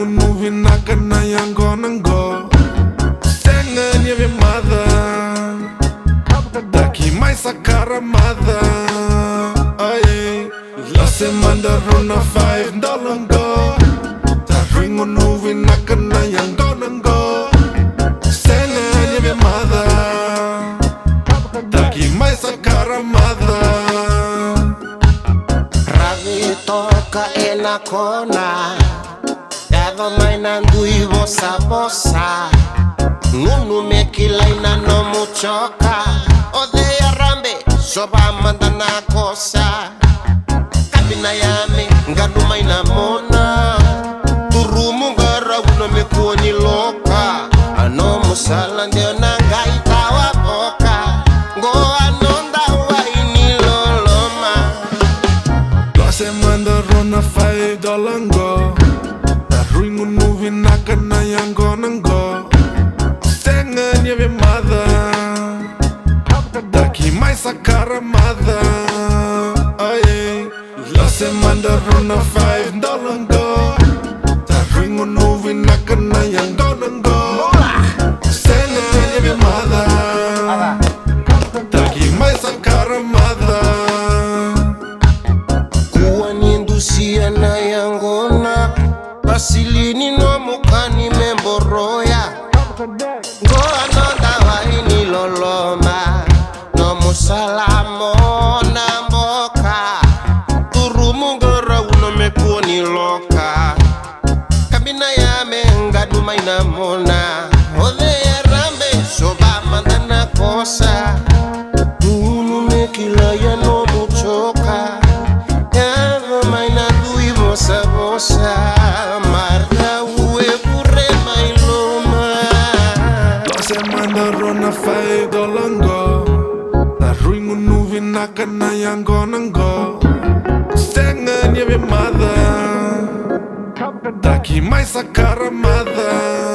ringu vinaka na Yaqona Qo. Stengan ya mother, daki mai sakara mother. Ay, la semana rona $5 go. Ta ringu vinaka na Yaqona Qo. Stengan ya mother, daki mai sakara mother. Ravi toka enakona, dava mai nandui vosa vosa. Nunu mekila ina no muchoka, odeya rambe soba mandana kosa. Kabina yame ngaduma ina mona, turumu ngara uno mekuoni loka. Ano musala ndio nangai tawa boka, ngo anonda wa ini loloma. La semana rona $5 go. Ta ringu vinaka na Yaqona Qo. Stengan ya mother, daki mai sakara mother. Ay, la semana rona $5 go. Ta ringu vinaka na Yaqona Qo. Stengan ya mother, daki mai sakara mother. Kuwanindusia na Yaqona, basilini no mukani memboroya. Ngo anonda wa ini loloma, no musalamo na mboka. Turumu ngora uno mekuoni loka. Kabina yame ngaduma ina mona, odeya rambe soba mandana kosa. Nunu mekila ya no muchoka, yava maina lui vosa vosa. Marna uwe pure mailoma. La semana rona $5 go. Ta ringu vinaka na Yaqona Qo. Stengan ya mother, daki mai sakara mother.